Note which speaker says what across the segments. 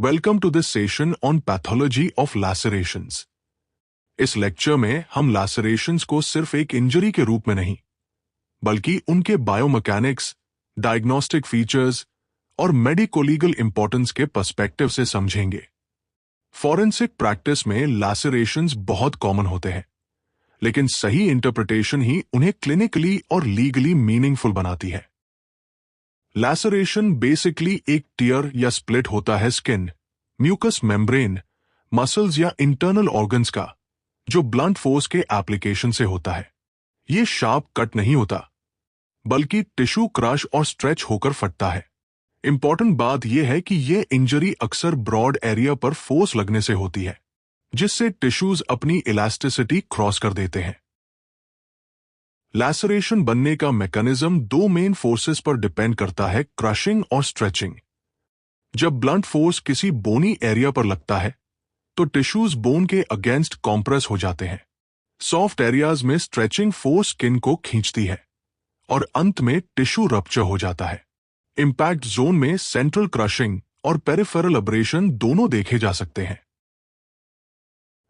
Speaker 1: Welcome to this session on pathology of lacerations. इस lecture में हम लैसरेशंस को सिर्फ एक इंजरी के रूप में नहीं, बल्कि उनके बायोमैकेनिक्स, डायग्नोस्टिक फीचर्स और मेडिको-लीगल इंपॉर्टेंस के पर्सपेक्टिव से समझेंगे। फॉरेंसिक प्रैक्टिस में लैसरेशंस बहुत कॉमन होते हैं, लेकिन सही इंटरप्रिटेशन ही उन्हें क्लिनिकली और लीगली मीनिंगफुल बनाती है। लैसरेशन बेसिकली एक टियर या स्प्लिट होता है स्किन, म्यूकस मेम्ब्रेन, मसल्स या इंटरनल ऑर्गन्स का, जो ब्लंट फोर्स के एप्लीकेशन से होता है। ये शार्प कट नहीं होता, बल्कि टिश्यू क्रश और स्ट्रेच होकर फटता है। इंपॉर्टेंट बात यह है कि यह इंजरी अक्सर ब्रॉड एरिया पर फोर्स लगने से होती है, जिससे टिश्यूज अपनी इलास्टिसिटी क्रॉस कर देते हैं। लैसरेशन बनने का मैकेनिज्म दो मेन फोर्सेस पर डिपेंड करता है, क्रशिंग और स्ट्रेचिंग। जब ब्लंट फोर्स किसी बोनी एरिया पर लगता है, तो टिश्यूज बोन के अगेंस्ट कॉम्प्रेस हो जाते हैं। सॉफ्ट एरियाज में स्ट्रेचिंग फोर्स स्किन को खींचती है और अंत में टिश्यू रप्चर हो जाता है। इंपैक्ट जोन में सेंट्रल क्रशिंग और पेरिफेरल अब्रेशन दोनों देखे जा सकते हैं।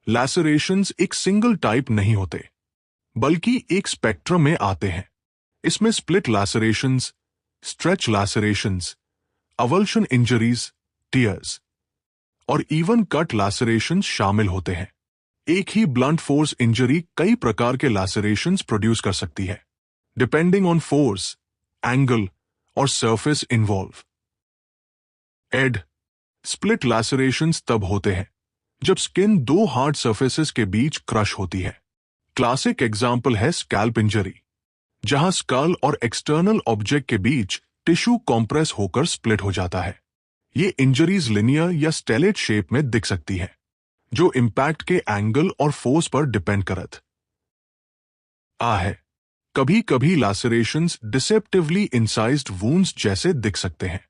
Speaker 1: लैसरेशंस एक सिंगल टाइप नहीं होते, बल्कि एक स्पेक्ट्रम में आते हैं। इसमें split लैसरेशंस, stretch लैसरेशंस, avulsion injuries, tears और इवन कट लैसरेशंस शामिल होते हैं। एक ही ब्लंट फोर्स इंजरी कई प्रकार के लैसरेशंस प्रोड्यूस कर सकती है, डिपेंडिंग ऑन फोर्स, एंगल और सरफेस इन्वॉल्व। एड स्प्लिट लैसरेशंस तब होते हैं जब स्किन दो हार्ड सरफेसेस के बीच क्रश होती है। क्लासिक एग्जाम्पल है स्कैल्प इंजरी, जहां स्कल और एक्सटर्नल ऑब्जेक्ट के बीच टिश्यू कॉम्प्रेस होकर स्प्लिट हो जाता है। ये इंजरीज लिनियर या स्टेलेट शेप में दिख सकती है, जो इंपैक्ट के एंगल और फोर्स पर डिपेंड करत है। कभी कभी लैसरेशंस डिसेप्टिवली इंसाइज्ड वुंड्स जैसे दिख सकते हैं।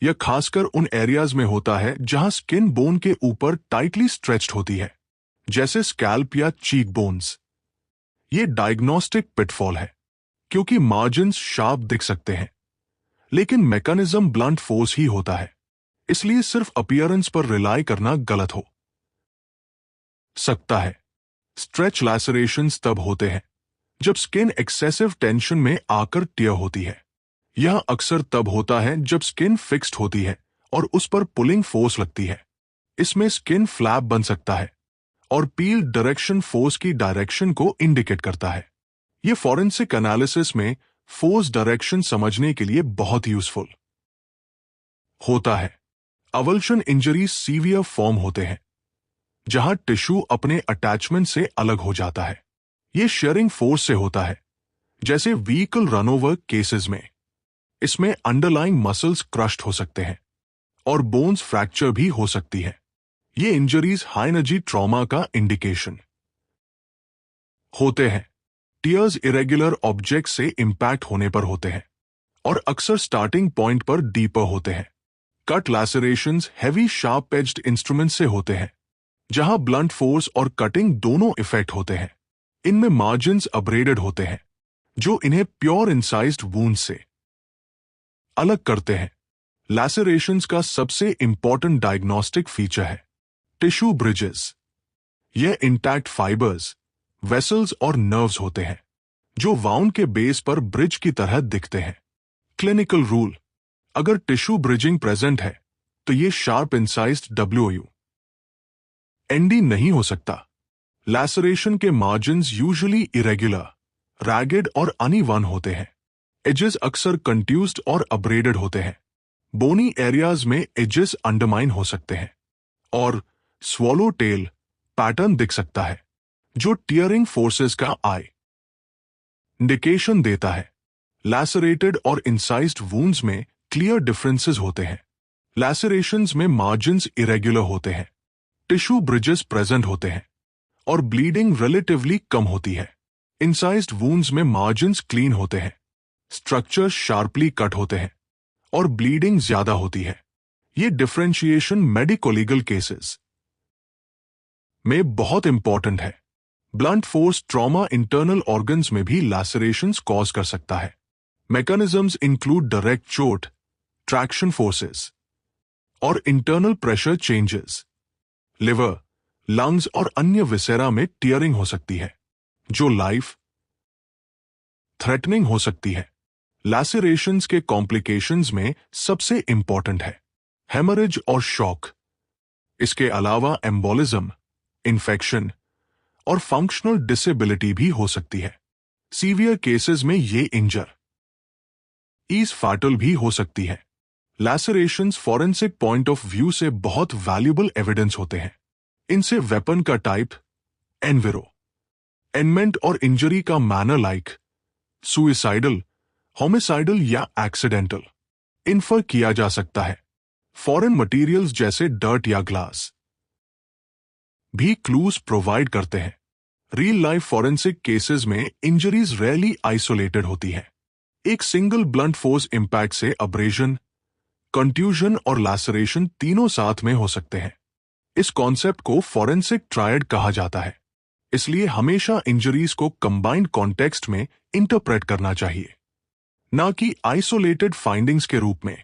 Speaker 1: यह खासकर उन एरियाज में होता है जहां स्किन बोन के ऊपर टाइटली स्ट्रेच्ड होती है, जैसे स्कैल्प या चीक बोन्स। ये डायग्नोस्टिक पिटफॉल है, क्योंकि मार्जिन्स शार्प दिख सकते हैं, लेकिन मैकेनिज्म ब्लंट फोर्स ही होता है। इसलिए सिर्फ अपीयरेंस पर रिलाई करना गलत हो सकता है। स्ट्रेच लैसरेशंस तब होते हैं जब स्किन एक्सेसिव टेंशन में आकर टियर होती है। यह अक्सर तब होता है जब स्किन फिक्स्ड होती है और उस पर पुलिंग फोर्स लगती है। इसमें स्किन फ्लैप बन सकता है और पील डायरेक्शन फोर्स की डायरेक्शन को इंडिकेट करता है। यह फॉरेंसिक एनालिसिस में फोर्स डायरेक्शन समझने के लिए बहुत यूजफुल होता है। अवल्शन इंजरी सीवियर फॉर्म होते हैं, जहां टिश्यू अपने अटैचमेंट से अलग हो जाता है। यह शेयरिंग फोर्स से होता है, जैसे व्हीकल रनओवर केसेस में। इसमें अंडरलाइंग मसल्स क्रश्ड हो सकते हैं और बोन्स फ्रैक्चर भी हो सकती है। ये इंजरीज हाई एनर्जी ट्रॉमा का इंडिकेशन होते हैं। टियर्स इरेगुलर ऑब्जेक्ट से इंपैक्ट होने पर होते हैं और अक्सर स्टार्टिंग पॉइंट पर डीपर होते हैं। Cut lacerations heavy sharp edged instrument से होते हैं, जहां ब्लंट फोर्स और कटिंग दोनों इफेक्ट होते हैं। इनमें मार्जिन्स अब्रेडेड होते हैं, जो इन्हें प्योर इंसाइज्ड वुंड से अलग करते हैं। लैसरेशंस का सबसे इंपॉर्टेंट डायग्नोस्टिक फीचर है टिश्यू ब्रिजेस। यह इंटैक्ट फाइबर्स, वेसल्स और नर्व्स होते हैं, जो वाउंड के बेस पर ब्रिज की तरह दिखते हैं। क्लिनिकल रूल: अगर टिश्यू ब्रिजिंग प्रेजेंट है, तो यह शार्प इंसाइज्ड WOU एनडी नहीं हो सकता। लैसरेशन के मार्जिन्स यूजुअली इरेगुलर, रैगेड और अनइवन होते हैं। एजेस अक्सर कंट्यूज्ड और अब्रेडेड होते हैं। बोनी एरियाज में एजेस अंडरमाइन हो सकते हैं और स्वॉलो टेल पैटर्न दिख सकता है, जो टियरिंग फोर्सेस का इंडिकेशन देता है। लैसरेटेड और इंसाइज्ड वुंड्स में क्लियर डिफरेंसेस होते हैं। लैसरेशंस में मार्जिन्स इरेगुलर होते हैं, टिश्यू ब्रिजेस प्रेजेंट होते हैं और ब्लीडिंग रिलेटिवली कम होती है। इंसाइज्ड वुंड्स में मार्जिन्स क्लीन होते हैं, स्ट्रक्चर शार्पली कट होते हैं और ब्लीडिंग ज्यादा होती है। ये डिफरेंशिएशन मेडिको-लीगल केसेस में बहुत इंपॉर्टेंट है। Blunt force trauma internal organs में भी लैसरेशंस कॉज कर सकता है। मैकेनिज्म्स इंक्लूड डायरेक्ट चोट, ट्रैक्शन फोर्सेस और internal pressure changes. Liver, lungs और अन्य विसेरा में टियरिंग हो सकती है, जो लाइफ थ्रेटनिंग हो सकती है। लैसेरेशंस के कॉम्प्लिकेशंस में सबसे इंपॉर्टेंट है हेमरेज और शॉक। इसके अलावा एम्बोलिज्म, इन्फेक्शन और फंक्शनल डिसेबिलिटी भी हो सकती है। सीवियर केसेस में ये इंजर इज फाटल भी हो सकती है। लैसेरेशंस फॉरेंसिक पॉइंट ऑफ व्यू से बहुत वैल्यूएबल एविडेंस होते हैं। इनसे वेपन का टाइप, एनमेंट और इंजरी का मैनर लाइक सुइसाइडल, होमिसाइडल या एक्सीडेंटल इन्फर किया जा सकता है। फॉरेन मटेरियल्स जैसे डर्ट या ग्लास भी क्लूज प्रोवाइड करते हैं। रियल लाइफ फॉरेंसिक केसेस में इंजरीज रेयरली आइसोलेटेड होती हैं। एक सिंगल ब्लंट फोर्स इंपैक्ट से अब्रेजन, कंट्यूजन और लैसरेशन तीनों साथ में हो सकते हैं। इस कॉन्सेप्ट को फॉरेंसिक ट्रायड कहा जाता है। इसलिए हमेशा इंजरीज को कंबाइंड कॉन्टेक्स्ट में इंटरप्रेट करना चाहिए, ना कि आइसोलेटेड फाइंडिंग्स के रूप में।